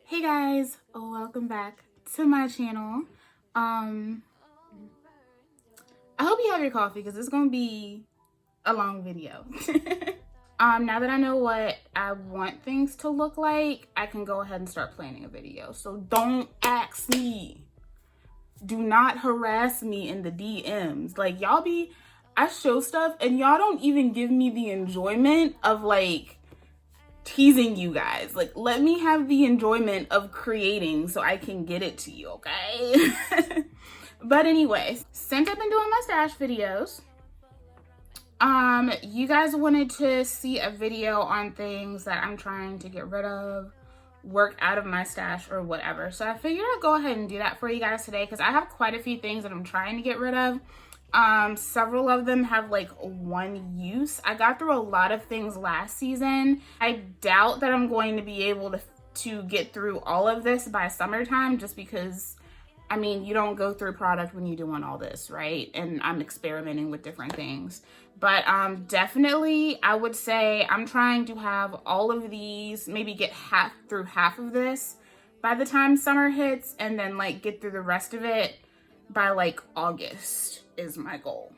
Hey guys, welcome back to my channel. I hope you have your coffee because it's gonna be a long video. Now that I know what I want things to look like, I can go ahead and start planning a video. So don't ask me. Do not harass me in the DMs. Like I show stuff and y'all don't even give me the enjoyment of like teasing you guys. Like, let me have the enjoyment of creating so I can get it to you, okay? But anyway, since I've been doing my stash videos, you guys wanted to see a video on things that I'm trying to get rid of, work out of my stash or whatever. So I figured I'd go ahead and do that for you guys today because I have quite a few things that I'm trying to get rid of. Several of them have like one use. I got through a lot of things last season. I doubt that I'm going to be able to get through all of this by summertime just because, I mean, you don't go through product when you're doing all this, right? And I'm experimenting with different things. But definitely, I would say I'm trying to have all of these, maybe get through half of this by the time summer hits, and then like get through the rest of it by like August is my goal.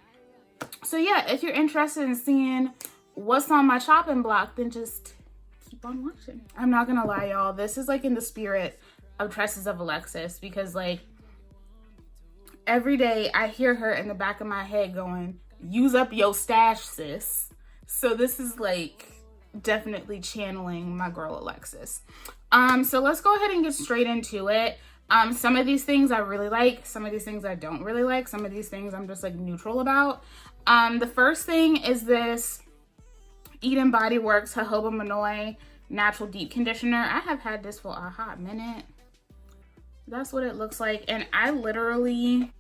So yeah, if you're interested in seeing what's on my chopping block, then just keep on watching. I'm not gonna lie, y'all, this is like in the spirit of Tresses of Alexis because like every day I hear her in the back of my head going, use up your stash, sis. So this is like definitely channeling my girl Alexis. So let's go ahead and get straight into it. Some of these things I really like, some of these things I don't really like, some of these things I'm just like neutral about. The first thing is this Eden Body Works Jojoba Manoi Natural Deep Conditioner. I have had this for a hot minute. That's what it looks like. And I literally,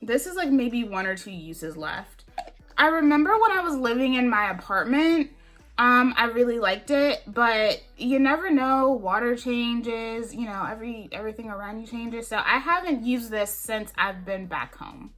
this is like maybe 1 or 2 uses left. I remember when I was living in my apartment, I really liked it, but you never know, water changes, you know, everything around you changes. So I haven't used this since I've been back home,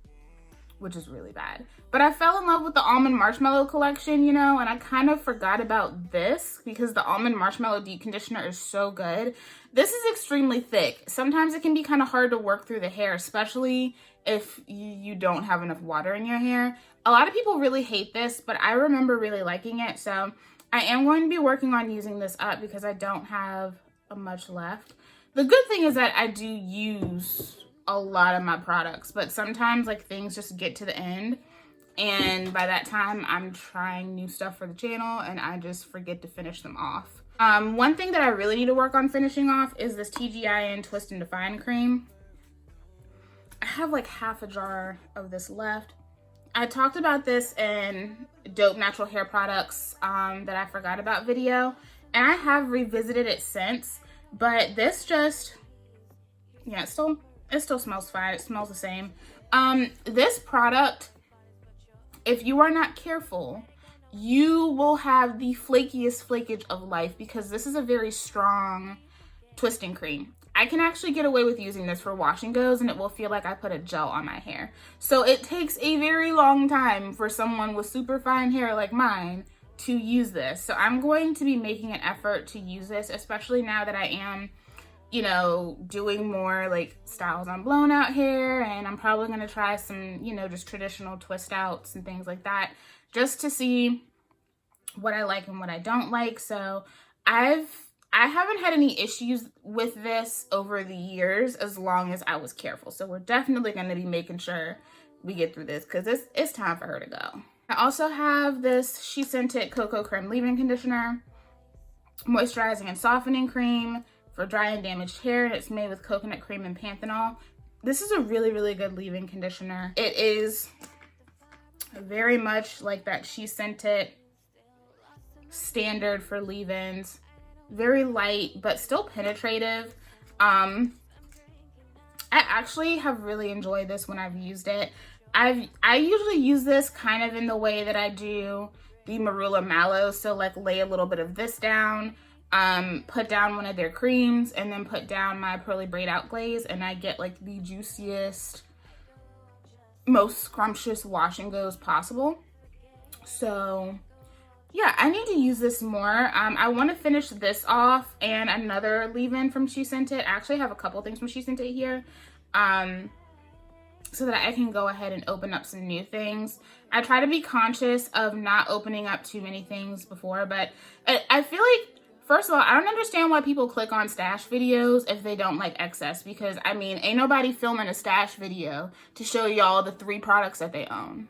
which is really bad. But I fell in love with the Almond Marshmallow collection, you know, and I kind of forgot about this because the Almond Marshmallow Deep Conditioner is so good. This is extremely thick. Sometimes it can be kind of hard to work through the hair, especially if you don't have enough water in your hair. A lot of people really hate this, but I remember really liking it. So I am going to be working on using this up because I don't have much left. The good thing is that I do use a lot of my products, but sometimes like things just get to the end and by that time I'm trying new stuff for the channel and I just forget to finish them off. One thing that I really need to work on finishing off is this TGIN Twist and Define cream. I have like half a jar of this left. I talked about this in Dope Natural Hair Products that I forgot about video, and I have revisited it since, but this just, yeah, it still smells fine. It smells the same. This product, if you are not careful, you will have the flakiest flakage of life because this is a very strong twisting cream. I can actually get away with using this for wash and goes and it will feel like I put a gel on my hair. So it takes a very long time for someone with super fine hair like mine to use this. So I'm going to be making an effort to use this, especially now that I am, you know, doing more like styles on blown out hair, and I'm probably going to try some, you know, just traditional twist outs and things like that just to see what I like and what I don't like. So I haven't had any issues with this over the years as long as I was careful. So we're definitely going to be making sure we get through this because it's time for her to go. I also have this She Scented Cocoa Creme Leave-In Conditioner, Moisturizing and Softening Cream for dry and damaged hair, and it's made with coconut cream and panthenol. This is a really, really good leave-in conditioner. It is very much like that She Scented standard for leave-ins. Very light, but still penetrative. I actually have really enjoyed this when I've used it. I usually use this kind of in the way that I do the Marula Mallow. So like lay a little bit of this down, put down one of their creams, and then put down my Pearly Braid Out Glaze, and I get like the juiciest, most scrumptious wash and goes possible. So yeah, I need to use this more. I want to finish this off and another leave-in from She Sent It. I actually have a couple things from She Sent It here. So that I can go ahead and open up some new things. I try to be conscious of not opening up too many things before, but I feel like, first of all, I don't understand why people click on stash videos if they don't like excess, because I mean, ain't nobody filming a stash video to show y'all the 3 products that they own.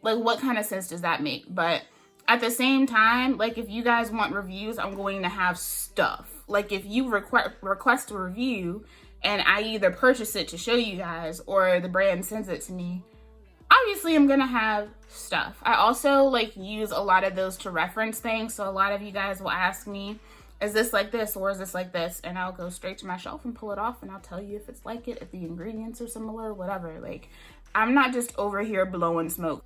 Like, what kind of sense does that make? But at the same time, like, if you guys want reviews, I'm going to have stuff. Like, if you request a review and I either purchase it to show you guys or the brand sends it to me, obviously I'm gonna have stuff. I also like use a lot of those to reference things. So a lot of you guys will ask me, is this like this or is this like this? And I'll go straight to my shelf and pull it off and I'll tell you if it's like it, if the ingredients are similar, whatever. Like, I'm not just over here blowing smoke.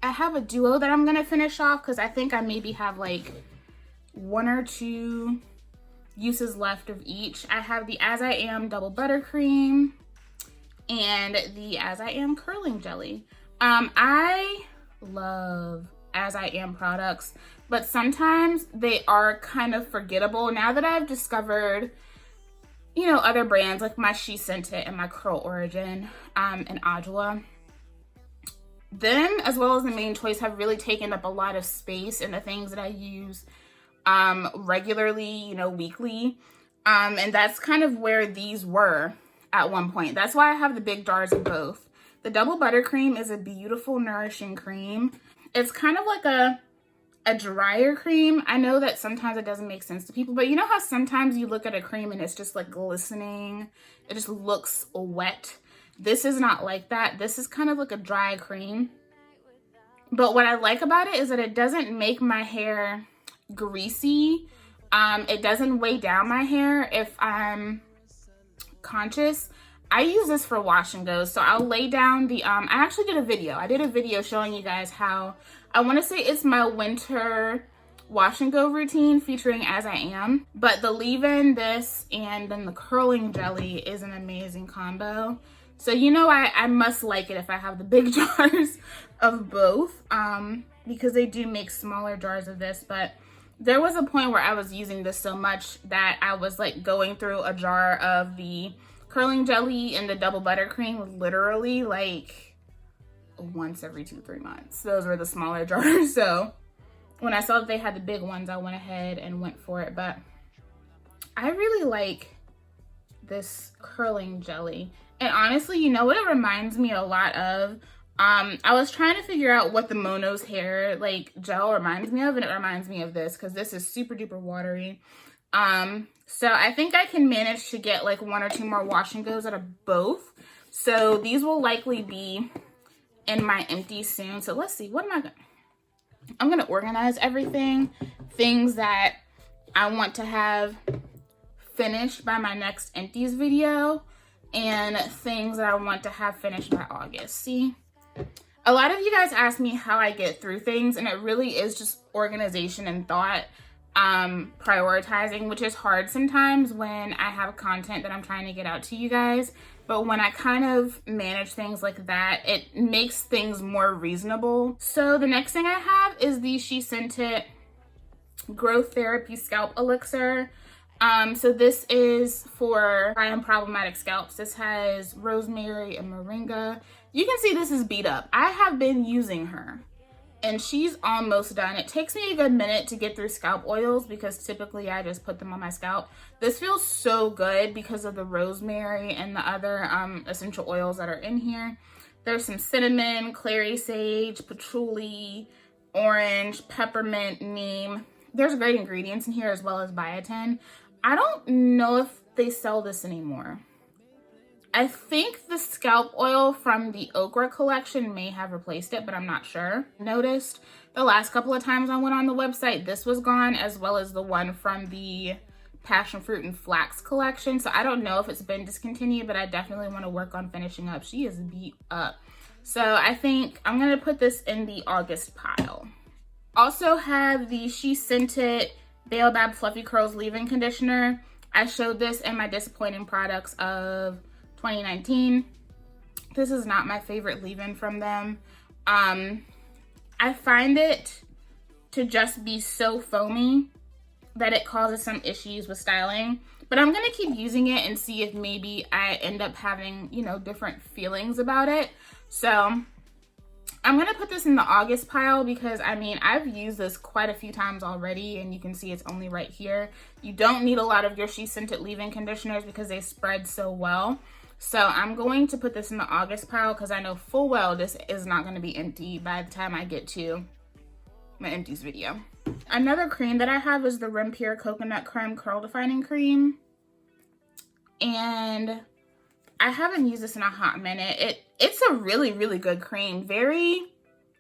I have a duo that I'm gonna finish off because I think I maybe have like 1 or 2 uses left of each. I have the As I Am Double Buttercream and the As I Am Curling Jelly. I love As I Am products, but sometimes they are kind of forgettable. Now that I've discovered, you know, other brands like my She Sent It and my Curl Origin and Adwoa, them as well as the Main Choice have really taken up a lot of space in the things that I use regularly, you know, weekly. And that's kind of where these were at one point. That's why I have the big jars of both. The Double Buttercream is a beautiful, nourishing cream. It's kind of like a drier cream. I know that sometimes it doesn't make sense to people, but you know how sometimes you look at a cream and it's just like glistening? It just looks wet. This is not like that. This is kind of like a dry cream. But what I like about it is that it doesn't make my hair greasy. It doesn't weigh down my hair if I'm conscious. I use this for wash and goes. So I'll lay down the, I actually did a video. I did a video showing you guys how, I want to say it's my winter wash and go routine featuring As I Am. But the leave-in, this, and then the curling jelly is an amazing combo. So you know I must like it if I have the big jars of both, because they do make smaller jars of this. But there was a point where I was using this so much that I was like going through a jar of the curling jelly and the double buttercream literally like once every 2-3 months. Those were the smaller jars. So when I saw that they had the big ones, I went ahead and went for it. But I really like this curling jelly. And honestly, you know what it reminds me a lot of? I was trying to figure out what the Mono's hair like gel reminds me of, and it reminds me of this because this is super duper watery. So I think I can manage to get like 1 or 2 more wash and goes out of both. So these will likely be in my empties soon. So let's see, what am I gonna, I'm gonna organize everything, things that I want to have finished by my next empties video, and things that I want to have finished by August. See, a lot of you guys ask me how I get through things, and it really is just organization and thought, prioritizing, which is hard sometimes when I have content that I'm trying to get out to you guys. But when I kind of manage things like that, it makes things more reasonable. So the next thing I have is the She Sent It Growth Therapy Scalp Elixir. So this is for dry and problematic scalps. This has rosemary and moringa. You can see this is beat up. I have been using her and she's almost done. It takes me a good minute to get through scalp oils because typically I just put them on my scalp. This feels so good because of the rosemary and the other essential oils that are in here. There's some cinnamon, clary sage, patchouli, orange, peppermint, neem. There's great ingredients in here as well as biotin. I don't know if they sell this anymore. I think the scalp oil from the Okra collection may have replaced it, but I'm not sure. Noticed the last couple of times I went on the website, this was gone, as well as the one from the Passion Fruit and Flax collection. So I don't know if it's been discontinued, but I definitely want to work on finishing up. She is beat up. So I think I'm going to put this in the August pile. Also have the She Sent It Baobab Fluffy Curls Leave-In Conditioner. I showed this in my disappointing products of 2019. This is not my favorite leave-in from them. I find it to just be so foamy that it causes some issues with styling. But I'm gonna keep using it and see if maybe I end up having, you know, different feelings about it. So I'm gonna put this in the August pile because, I mean, I've used this quite a few times already, and you can see it's only right here. You don't need a lot of your SheScentIt leave-in conditioners because they spread so well. So I'm going to put this in the August pile because I know full well this is not gonna be empty by the time I get to my empties video. Another cream that I have is the Rim Pure Coconut Creme Curl Defining Cream. And I haven't used this in a hot minute. It's a really, really good cream. Very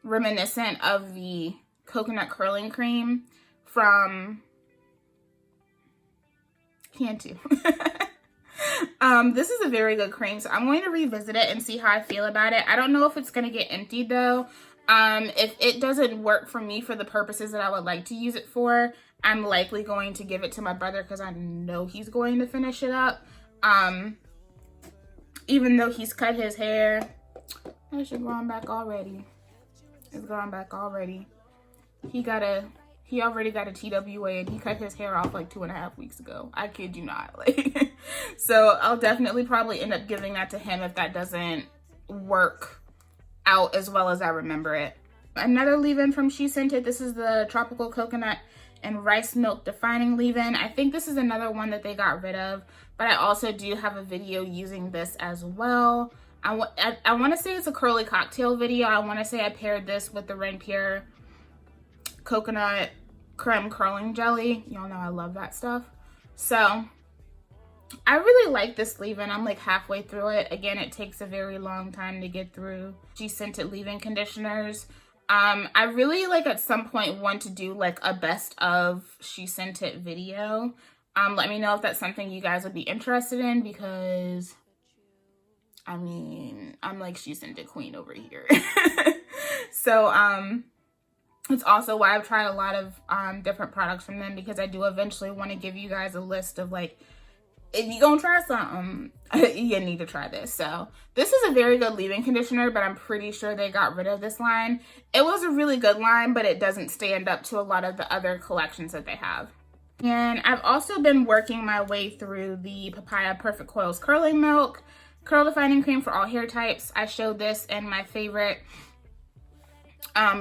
reminiscent of the coconut curling cream from Bantu. This is a very good cream, so I'm going to revisit it and see how I feel about it. I don't know if it's going to get emptied though. If it doesn't work for me for the purposes that I would like to use it for, I'm likely going to give it to my brother because I know he's going to finish it up. Even though he's cut his hair. It's growing back already. It's growing back already. He already got a TWA and he cut his hair off like 2.5 weeks ago. I kid you not. Like, so I'll definitely probably end up giving that to him if that doesn't work out as well as I remember it. Another leave-in from SheScentIt. This is the Tropical Coconut and Rice Milk Defining Leave-In. I think this is another one that they got rid of, but I also do have a video using this as well. I want to say it's a curly cocktail video. I want to say I paired this with the Rim Pure Coconut Creme Curling Jelly. Y'all know I love that stuff. So I really like this leave-in. I'm like halfway through it. Again, it takes a very long time to get through SheScentIt leave-in conditioners. I really like at some point want to do like a best of SheScentIt video. Let me know if that's something you guys would be interested in because, I mean, I'm like SheScentIt queen over here. So, it's also why I've tried a lot of different products from them because I do eventually want to give you guys a list of like, if you're gonna try something, you need to try this. So this is a very good leave-in conditioner, but I'm pretty sure they got rid of this line. It was a really good line, but it doesn't stand up to a lot of the other collections that they have. And I've also been working my way through the Papaya Perfect Coils Curling Milk Curl Defining Cream for all hair types. I showed this in my favorite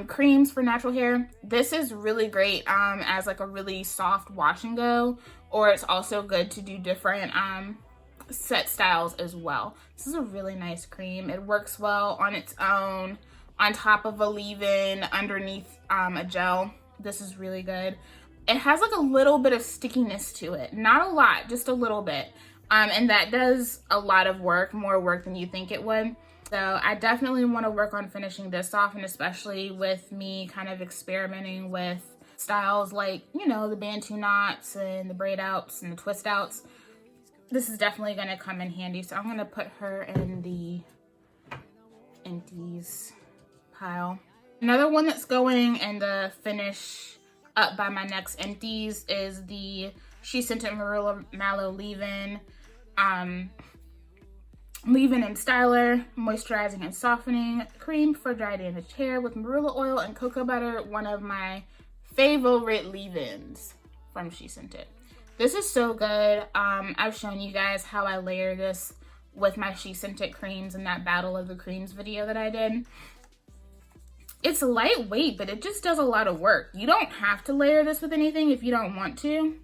creams for natural hair. This is really great as like a really soft wash and go, or it's also good to do different set styles as well. This is a really nice cream. It works well on its own, on top of a leave-in, underneath a gel. This is really good. It has like a little bit of stickiness to it, not a lot, just a little bit, and that does a lot of work, more work than you think it would. So I definitely want to work on finishing this off, and especially with me kind of experimenting with styles like, you know, the Bantu knots and the braid outs and the twist outs. This is definitely going to come in handy. So I'm going to put her in the empties pile. Another one that's going in the finish up by my next empties is the SheScentIt Marula Mallow leave-in. Leave-in and styler, moisturizing and softening cream for dry damaged hair with marula oil and cocoa butter. One of my favorite leave-ins from SheScentIt. This is so good. I've shown you guys how I layer this with my SheScentIt creams in that Battle of the Creams video that I did. It's lightweight, but it just does a lot of work. You don't have to layer this with anything if you don't want to.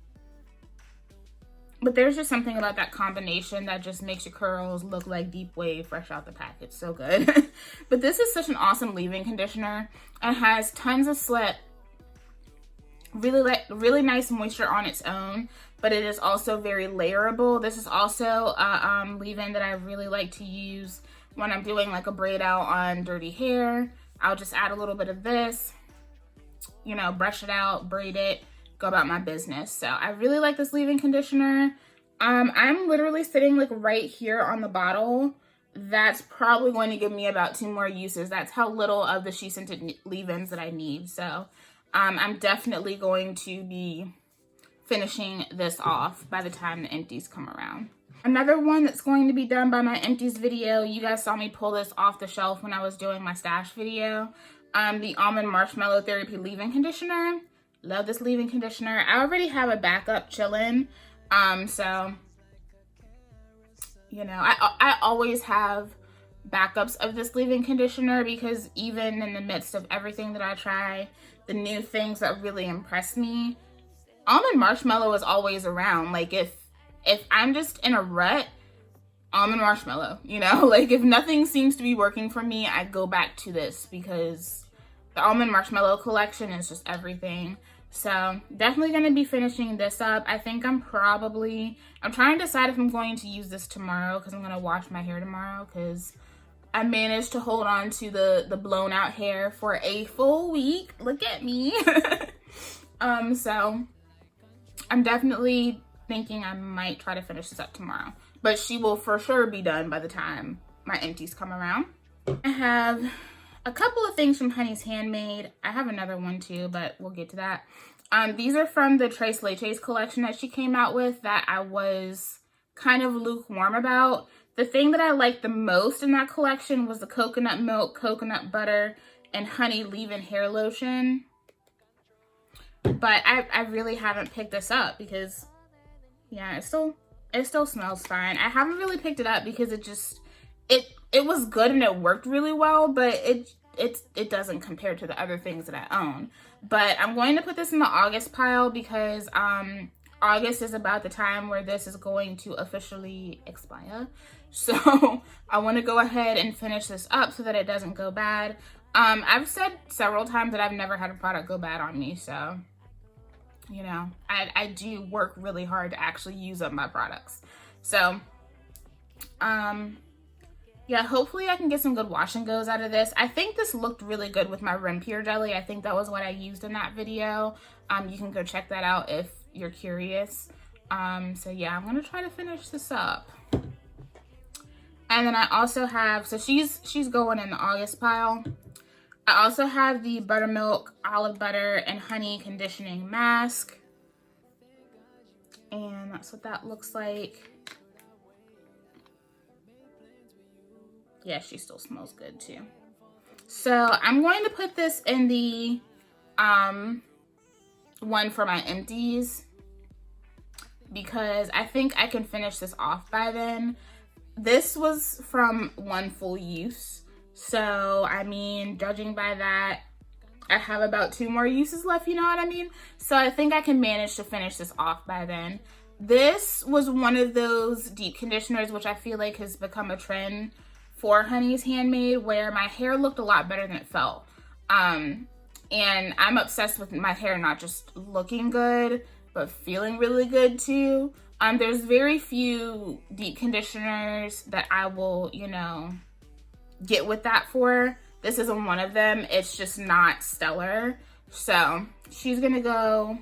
But there's just something about that combination that just makes your curls look like Deep Wave fresh out the package. So good. But this is such an awesome leave-in conditioner. It has tons of slip. Really nice moisture on its own. But it is also very layerable. This is also a leave-in that I really like to use when I'm doing like a braid out on dirty hair. I'll just add a little bit of this, you know, brush it out, braid it, go about my business. So I really like this leave-in conditioner. I'm literally sitting like right here on the bottle. That's probably going to give me about 2 more uses. That's how little of the SheScentIt leave-ins that I need. So I'm definitely going to be finishing this off by the time the empties come around. Another one that's going to be done by my empties video, you guys saw me pull this off the shelf when I was doing my stash video. the Almond Marshmallow Therapy Leave-In Conditioner. Love this leave-in conditioner. I already have a backup chilling. So, you know, I always have backups of this leave-in conditioner because even in the midst of everything that I try, the new things that really impress me, Almond Marshmallow is always around. Like if I'm just in a rut, Almond Marshmallow, you know, like if nothing seems to be working for me, I go back to this because the Almond Marshmallow collection is just everything. So definitely going to be finishing this up. I think I'm trying to decide if I'm going to use this tomorrow because I'm going to wash my hair tomorrow because I managed to hold on to the blown out hair for a full week. Look at me. So I'm definitely thinking I might try to finish this up tomorrow, but she will for sure be done by the time my empties come around. I have a couple of things from Honey's Handmade. I have another one too, but we'll get to that. These are from the Tres Leches collection that she came out with that I was kind of lukewarm about. The thing that I liked the most in that collection was the coconut milk, coconut butter, and honey leave-in hair lotion. But I really haven't picked this up because, yeah, it still smells fine. I haven't really picked it up because it was good and it worked really well, but it doesn't compare to the other things that I own. But I'm going to put this in the August pile because August is about the time where this is going to officially expire. So I want to go ahead and finish this up so that it doesn't go bad. I've said several times that I've never had a product go bad on me, so you know, I do work really hard to actually use up my products. So yeah, hopefully I can get some good wash and goes out of this. I think this looked really good with my Rim Pure Jelly. I think that was what I used in that video. You can go check that out if you're curious. So yeah, I'm gonna try to finish this up. And then I also have, so she's going in the August pile. I also have the Buttermilk, Olive Butter, and Honey Conditioning Mask. And that's what that looks like. Yeah, she still smells good too. So I'm going to put this in the one for my empties because I think I can finish this off by then. This was from one full use. So, I mean, judging by that, I have about 2 more uses left, you know what I mean? So I think I can manage to finish this off by then. This was one of those deep conditioners, which I feel like has become a trend for Honey's Handmade, where my hair looked a lot better than it felt. And I'm obsessed with my hair not just looking good, but feeling really good too. There's very few deep conditioners that I will, you know, get with that for. This isn't one of them. It's just not stellar. So she's gonna go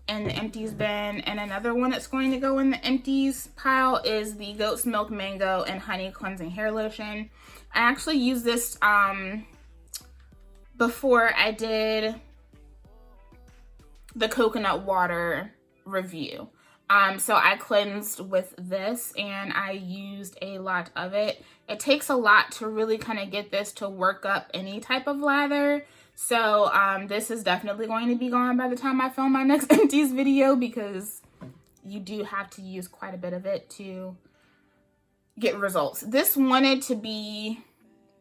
in the empties bin, and another one that's going to go in the empties pile is the Goat's Milk Mango and Honey Cleansing Hair Lotion. I actually used this before I did the coconut water review. So I cleansed with this and I used a lot of it. It takes a lot to really kind of get this to work up any type of lather. So this is definitely going to be gone by the time I film my next empties video because you do have to use quite a bit of it to get results. This wanted to be,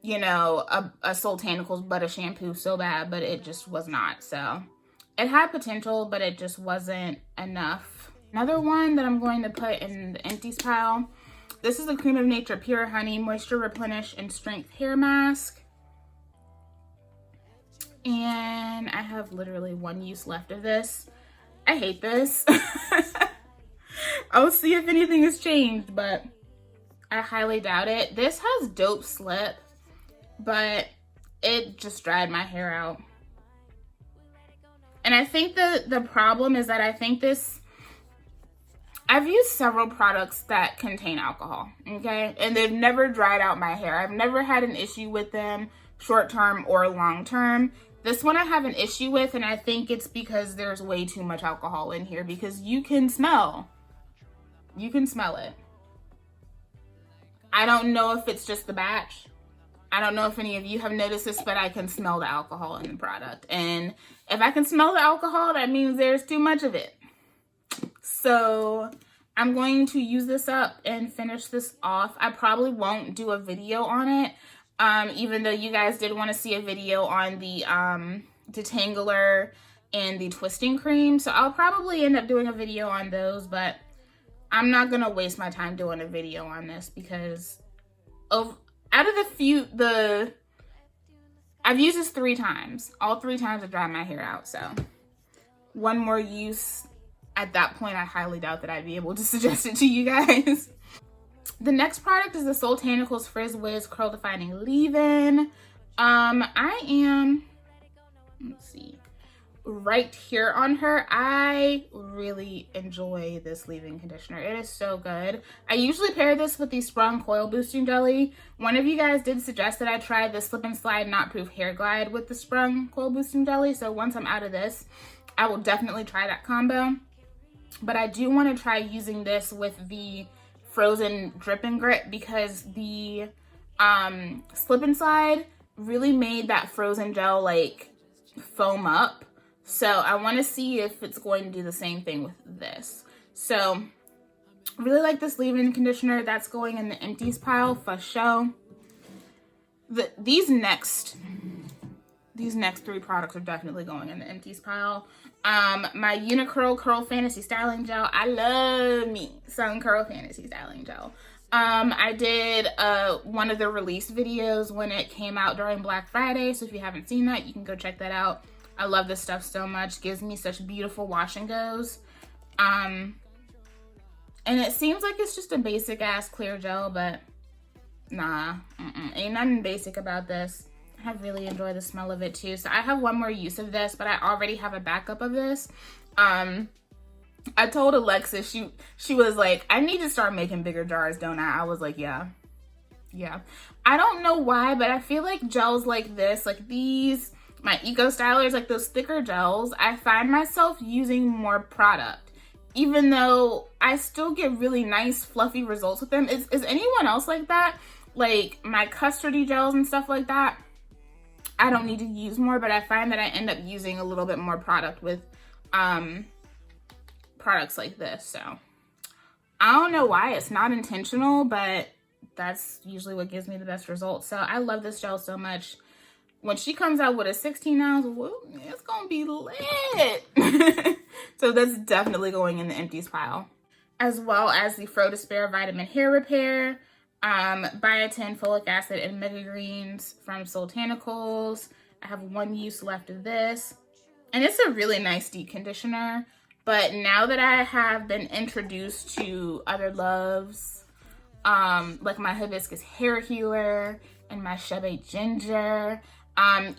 you know, a Sultanicals butter shampoo so bad, but it just was not. So it had potential, but it just wasn't enough. Another one that I'm going to put in the empties pile. This is the Cream of Nature Pure Honey Moisture Replenish and Strength Hair Mask. And I have literally 1 use left of this. I hate this. I'll see if anything has changed, but I highly doubt it. This has dope slip, but it just dried my hair out. And I think the problem is that I think this, I've used several products that contain alcohol, okay? And they've never dried out my hair. I've never had an issue with them, short-term or long-term. This one I have an issue with, and I think it's because there's way too much alcohol in here because you can smell it. I don't know if it's just the batch. I don't know if any of you have noticed this, but I can smell the alcohol in the product. And if I can smell the alcohol, that means there's too much of it. So I'm going to use this up and finish this off. I probably won't do a video on it, even though you guys did want to see a video on the detangler and the twisting cream. So I'll probably end up doing a video on those, but I'm not going to waste my time doing a video on this because out of I've used this 3 times. All 3 times I dried my hair out. So one more use, at that point, I highly doubt that I'd be able to suggest it to you guys. The next product is the Soultanicals Frizz Wiz Curl Defining Leave-In. I am, let's see, right here on her. I really enjoy this leave-in conditioner. It is so good. I usually pair this with the Sprung Coil Boosting Jelly. One of you guys did suggest that I try the Slip and Slide Knot Proof Hair Glide with the Sprung Coil Boosting Jelly. So once I'm out of this, I will definitely try that combo. But I do want to try using this with the Frozen Drip and Grip because the Slip and Slide really made that frozen gel like foam up. So I want to see if it's going to do the same thing with this. So really like this leave-in conditioner. That's going in the empties pile for show. These next 3 products are definitely going in the empties pile. My Unicurl Curl Fantasy Styling Gel. I love me some Curl Fantasy Styling Gel. I did one of the release videos when it came out during Black Friday. So if you haven't seen that, you can go check that out. I love this stuff so much. Gives me such beautiful wash and goes. And it seems like it's just a basic ass clear gel, but nah, ain't nothing basic about this. I really enjoy the smell of it too. So I have one more use of this, but I already have a backup of this. I told Alexis, she was like, I need to start making bigger jars, don't I? I was like, yeah. I don't know why, but I feel like gels like this, like these, my Eco Stylers, like those thicker gels, I find myself using more product, even though I still get really nice fluffy results with them. Is anyone else like that? Like my custardy gels and stuff like that, I don't need to use more, but I find that I end up using a little bit more product with products like this. So I don't know why. It's not intentional, but that's usually what gives me the best results. So I love this gel so much. When she comes out with a 16 ounce, whoop, it's gonna be lit. So that's definitely going in the empties pile. As well as the Fro Despair Vitamin Hair Repair, biotin, folic acid, and mega greens from Soultanicals. I have 1 use left of this. And it's a really nice deep conditioner. But now that I have been introduced to other loves, like my Hibiscus Hair Healer and my Shebe Ginger,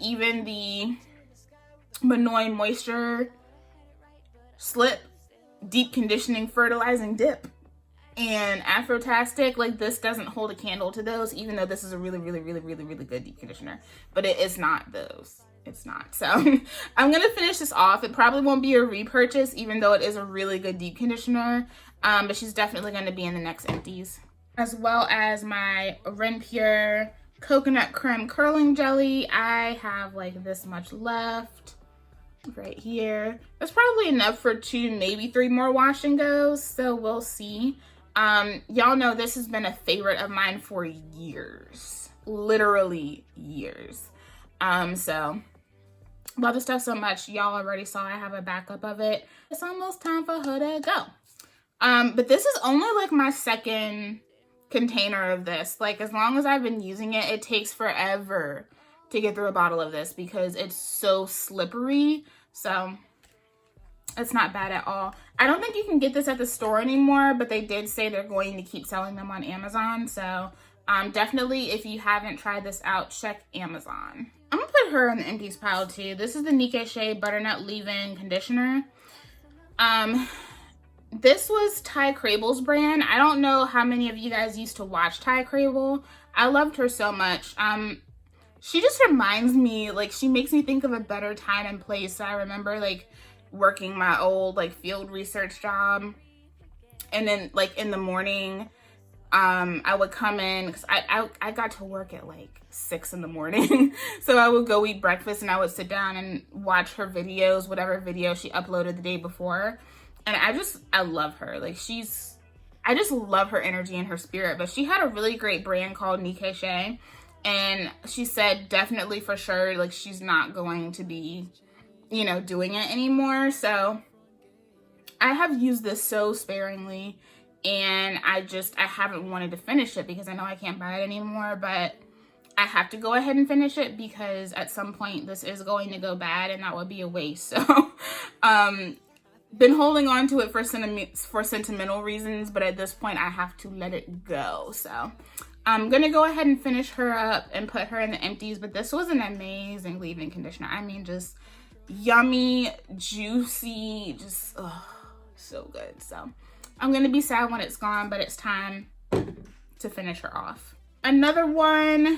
even the Manoy Moisture Slip Deep Conditioning Fertilizing Dip and Afrotastic, like this doesn't hold a candle to those, even though this is a really good deep conditioner. But it is not those. It's not. So I'm gonna finish this off. It probably won't be a repurchase, even though it is a really good deep conditioner. But she's definitely gonna be in the next empties. As well as my Renpure Coconut Creme Curling Jelly. I have like this much left right here. That's probably enough for 2, maybe 3 more wash and goes. So we'll see. Y'all know this has been a favorite of mine for years, literally years. So love the stuff so much. Y'all already saw I have a backup of it. It's almost time for her to go. But this is only like my 2nd container of this. Like as long as I've been using it, it takes forever to get through a bottle of this because it's so slippery. So it's not bad at all. I don't think you can get this at the store anymore, but they did say they're going to keep selling them on Amazon. So definitely, if you haven't tried this out, check Amazon. I'm gonna put her in the empties pile too. This is the Nikkei Shea Butternut Leave-In Conditioner. This was Ty Crable's brand. I don't know how many of you guys used to watch Ty Crable. I loved her so much. She just reminds me, like, she makes me think of a better time and place. I remember, like, working my old, like, field research job. And then, like, in the morning, I would come in, because I got to work at like 6 in the morning. So I would go eat breakfast and I would sit down and watch her videos, whatever video she uploaded the day before. And I love her. Like, I just love her energy and her spirit. But she had a really great brand called MYKSilk. And she said definitely for sure, like, she's not going to be, you know, doing it anymore. So I have used this so sparingly, and I haven't wanted to finish it because I know I can't buy it anymore, but I have to go ahead and finish it because at some point this is going to go bad and that would be a waste. So, been holding on to it for sentimental reasons, but at this point I have to let it go. So I'm gonna go ahead and finish her up and put her in the empties, but this was an amazing leave-in conditioner. I mean, just yummy, juicy, just so good. So I'm gonna be sad when it's gone, but it's time to finish her off. Another leave-in.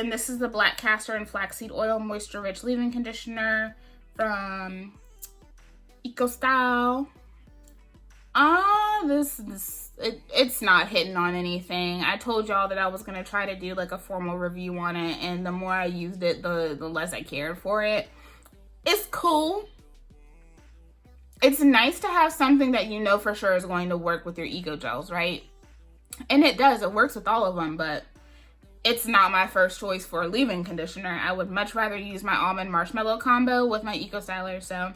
This is the Black Castor and Flaxseed Oil Moisture Rich Leave-In Conditioner from MYKSilk. It's not hitting on anything. I told y'all that I was gonna try to do like a formal review on it, and the more I used it, the less I cared for it. It's cool. It's nice to have something that you know for sure is going to work with your eco gels, right? And it does. It works with all of them, but it's not my first choice for a leave-in conditioner. I would much rather use my almond marshmallow combo with my eco styler. So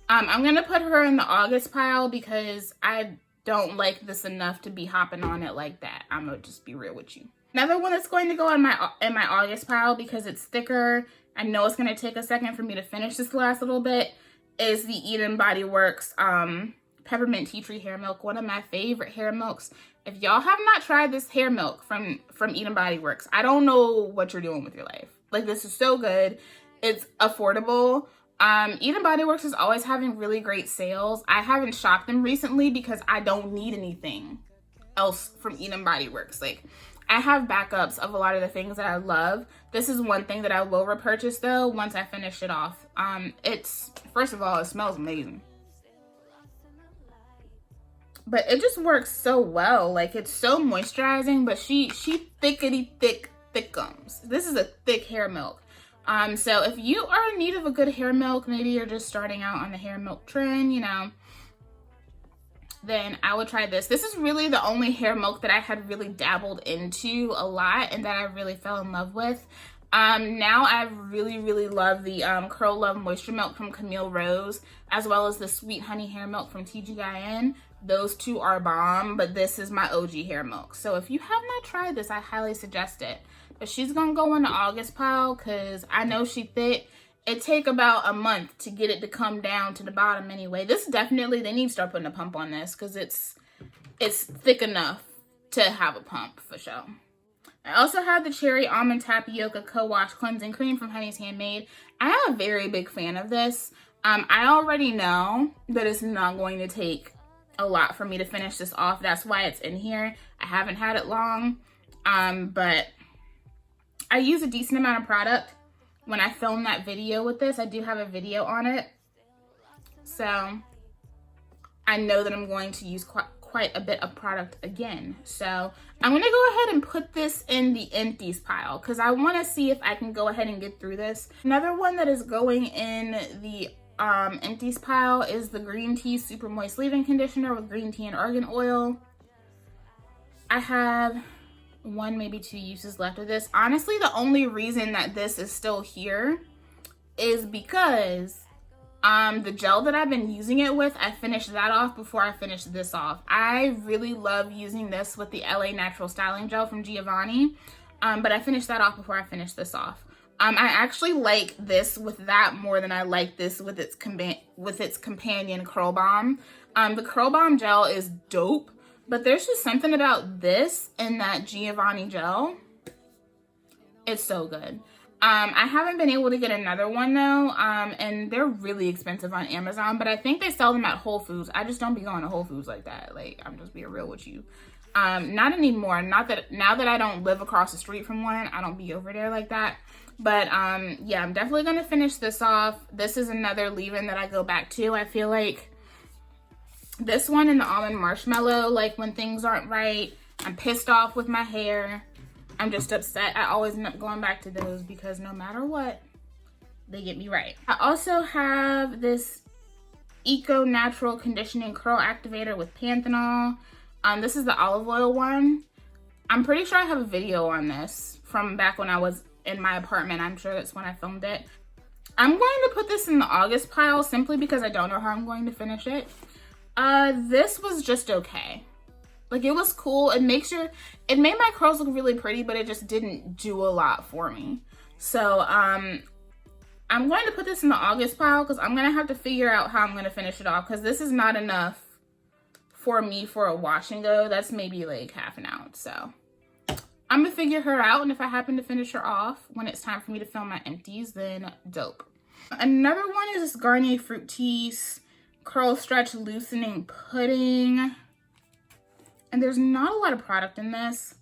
I'm gonna put her in the August pile because I don't like this enough to be hopping on it like that. I'm gonna just be real with you. Another one that's going to go in my August pile because it's thicker. I know it's gonna take a second for me to finish this last little bit, is the Eden Body Works Peppermint Tea Tree Hair Milk, one of my favorite hair milks. If y'all have not tried this hair milk from Eden Body Works, I don't know what you're doing with your life. Like, this is so good. It's affordable. Eden Body Works is always having really great sales. I haven't shopped them recently because I don't need anything else from Eden Body Works. Like, I have backups of a lot of the things that I love. This is one thing that I will repurchase though once I finish it off. First of all, it smells amazing. But it just works so well. Like, it's so moisturizing, but she thickums. This is a thick hair milk. So if you are in need of a good hair milk, maybe you're just starting out on the hair milk trend, you know, then I would try this. This is really the only hair milk that I had really dabbled into a lot and that I really fell in love with. Now I really love the Curl Love Moisture Milk from Camille Rose, as well as the Sweet Honey Hair Milk from TGIN. Those two are bomb, but this is my OG hair milk. So if you have not tried this, I highly suggest it. But she's gonna go in the August pile because I know she thick. It take about a month to get it to come down to the bottom anyway. This definitely, they need to start putting a pump on this because it's thick enough to have a pump for sure. I also have the Cherry Almond Tapioca Co-Wash Cleansing Cream from Honey's Handmade. I am a very big fan of this. I already know that it's not going to take a lot for me to finish this off. That's why it's in here. I haven't had it long, but I use a decent amount of product. When I filmed that video with this, I do have a video on it. So I know that I'm going to use quite a bit of product again. So I'm gonna go ahead and put this in the empties pile because I wanna see if I can go ahead and get through this. Another one that is going in the empties pile is the Green Tea Super Moist Leave-In Conditioner with green tea and argan oil. I have one, maybe 2 uses left of this. Honestly, the only reason that this is still here is because the gel that I've been using it with, I finished that off before I finished this off. I really love using this with the LA Natural Styling Gel from Giovanni, but I finished that off before I finished this off. I actually like this with that more than I like this with its companion Curl Balm. The Curl Balm gel is dope, but there's just something about this and that Giovanni gel. It's so good. I haven't been able to get another one though, and they're really expensive on Amazon, but I think they sell them at Whole Foods. I just don't be going to Whole Foods like that. Like, I'm just being real with you. Not anymore. Now that I don't live across the street from one, I don't be over there like that. But yeah, I'm definitely gonna finish this off. This is another leave-in that I go back to. I feel like This one in the almond marshmallow, like when things aren't right, I'm pissed off with my hair, I'm just upset. I always end up going back to those because no matter what, they get me right. I also have this Eco Natural Conditioning Curl Activator with panthenol. This is the olive oil one. I'm pretty sure I have a video on this from back when I was in my apartment. I'm sure that's when I filmed it. I'm going to put this in the August pile simply because I don't know how I'm going to finish it. This was just okay. Like, it was cool. It made my curls look really pretty, but it just didn't do a lot for me. So, I'm going to put this in the August pile because I'm going to have to figure out how I'm going to finish it off because this is not enough for me for a wash and go. That's maybe like half an ounce. So I'm going to figure her out. And if I happen to finish her off when it's time for me to film my empties, then dope. Another one is this Garnier Fructis Curl Stretch Loosening Pudding. And there's not a lot of product in this.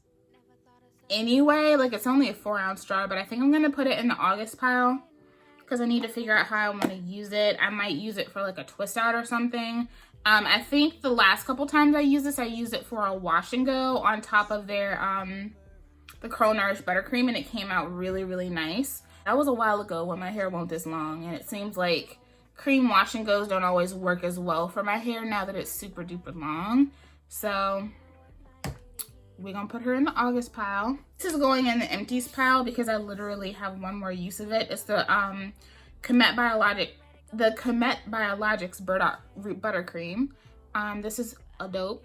Anyway, like it's only a 4-ounce jar, but I think I'm going to put it in the August pile because I need to figure out how I want to use it. I might use it for like a twist out or something. I think the last couple times I used this, I used it for a wash and go on top of their, the Curl Nourish Buttercream, and it came out really, really nice. That was a while ago when my hair wasn't this long, and it seems like cream wash and goes don't always work as well for my hair now that it's super duper long. So we're gonna put her in the August pile. This is going in the empties pile because I literally have one more use of it. It's the Comet Biologics Root Buttercream. This is a dope.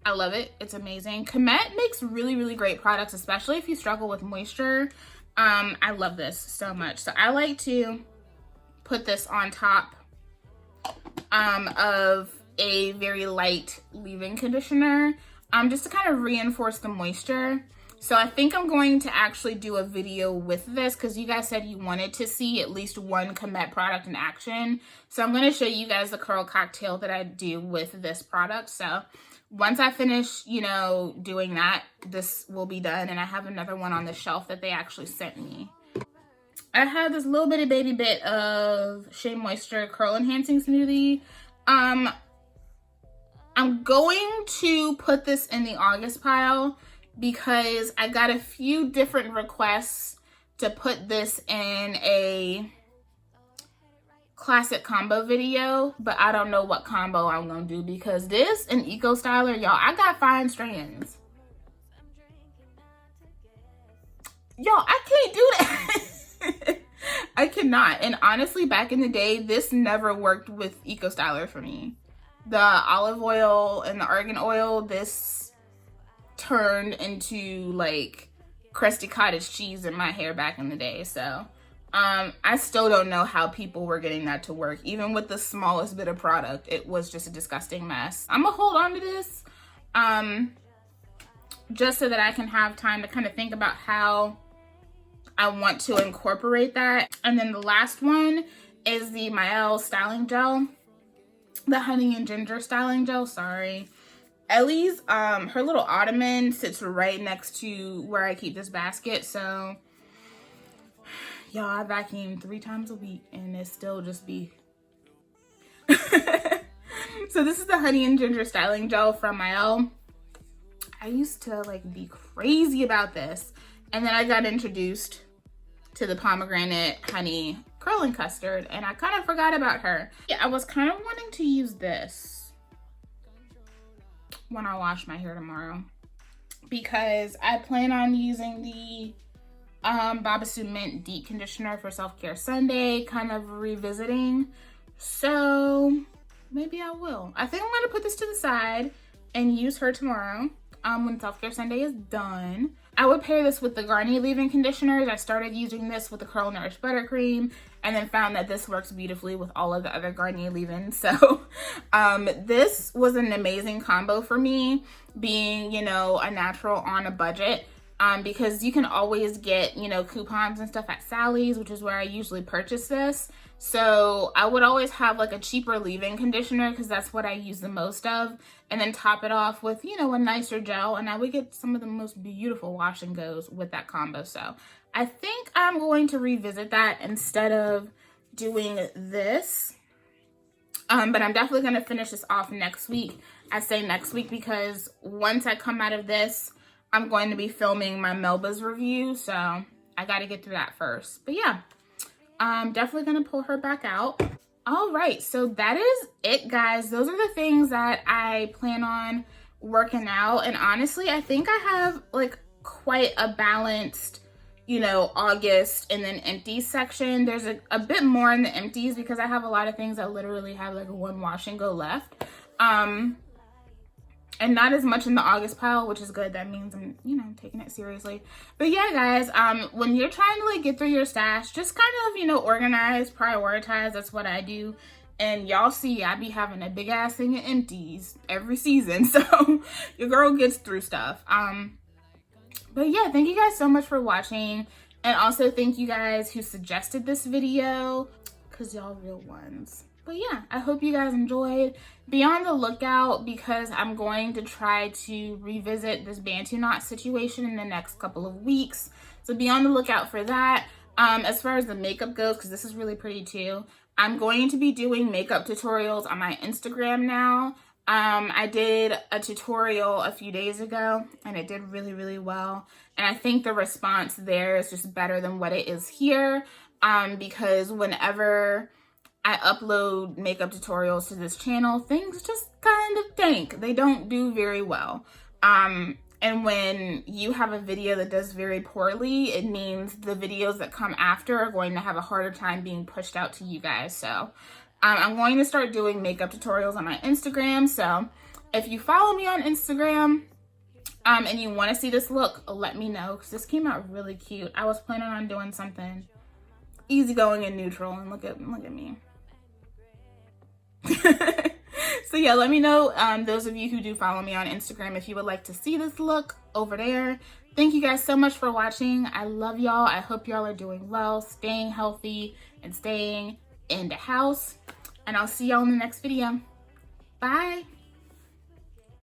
I love it. It's amazing. Comet makes really, really great products, especially if you struggle with moisture. I love this so much. So I like to put this on top of a very light leave-in conditioner just to kind of reinforce the moisture. So I think I'm going to actually do a video with this because you guys said you wanted to see at least one Comet product in action. So I'm going to show you guys the curl cocktail that I do with this product. So once I finish, you know, doing that, this will be done. And I have another one on the shelf that they actually sent me. I have this little bitty baby bit of Shea Moisture Curl Enhancing Smoothie. I'm going to put this in the August pile because I got a few different requests to put this in a classic combo video, but I don't know what combo I'm gonna do because this and Eco Styler, y'all, I got fine strands. Y'all, I can't do that. I cannot. And honestly, back in the day, this never worked with Eco Styler for me. The olive oil and the argan oil, this turned into like crusty cottage cheese in my hair back in the day. So I still don't know how people were getting that to work. Even with the smallest bit of product, it was just a disgusting mess. I'm gonna hold on to this just so that I can have time to kind of think about how I want to incorporate that. And then the last one is the MYKSilk styling gel, the honey and ginger styling gel. Sorry, Ellie's her little ottoman sits right next to where I keep this basket. So y'all, I vacuum 3 times a week and it still just be so this is the honey and ginger styling gel from MYKSilk. I used to like be crazy about this, and then I got introduced to the pomegranate honey curling custard and I kind of forgot about her. Yeah, I was kind of wanting to use this when I wash my hair tomorrow because I plan on using the Babasu Mint Deep Conditioner for Self-Care Sunday, kind of revisiting. So maybe I will. I think I'm going to put this to the side and use her tomorrow when Self-Care Sunday is done. I would pair this with the Garnier leave-in conditioners. I started using this with the Curl Nourish Buttercream and then found that this works beautifully with all of the other Garnier leave-ins. So this was an amazing combo for me, being, you know, a natural on a budget. Because you can always get, you know, coupons and stuff at Sally's, which is where I usually purchase this. So I would always have like a cheaper leave-in conditioner because that's what I use the most of, and then top it off with, you know, a nicer gel, and I would get some of the most beautiful wash and goes with that combo. So I think I'm going to revisit that instead of doing this. But I'm definitely going to finish this off next week. I say next week because once I come out of this, I'm going to be filming my Melba's review. So I got to get through that first. But yeah, I'm definitely going to pull her back out. All right, so that is it, guys. Those are the things that I plan on working out. And honestly, I think I have like quite a balanced, you know, August and then empties section. There's a bit more in the empties because I have a lot of things that literally have like one wash and go left. And not as much in the August pile, which is good. That means I'm, you know, taking it seriously. But yeah, guys, when you're trying to like get through your stash, just kind of, you know, organize, prioritize. That's what I do. And y'all see, I be having a big ass thing of empties every season. So your girl gets through stuff. But yeah, thank you guys so much for watching. And also thank you guys who suggested this video, because y'all real ones. But yeah, I hope you guys enjoyed. Be on the lookout because I'm going to try to revisit this Bantu knot situation in the next couple of weeks. So be on the lookout for that. As far as the makeup goes, because this is really pretty too, I'm going to be doing makeup tutorials on my Instagram now. I did a tutorial a few days ago and it did really, really well. And I think the response there is just better than what it is here. Because whenever I upload makeup tutorials to this channel, things just kind of tank. They don't do very well. And when you have a video that does very poorly, it means the videos that come after are going to have a harder time being pushed out to you guys. So I'm going to start doing makeup tutorials on my Instagram. So if you follow me on Instagram and you want to see this look, let me know, because this came out really cute. I was planning on doing something easygoing and neutral, and look at me. So yeah, let me know, those of you who do follow me on Instagram, if you would like to see this look over there. Thank you guys so much for watching. I love y'all. I hope y'all are doing well, staying healthy, and staying in the house. And I'll see y'all in the next video. Bye.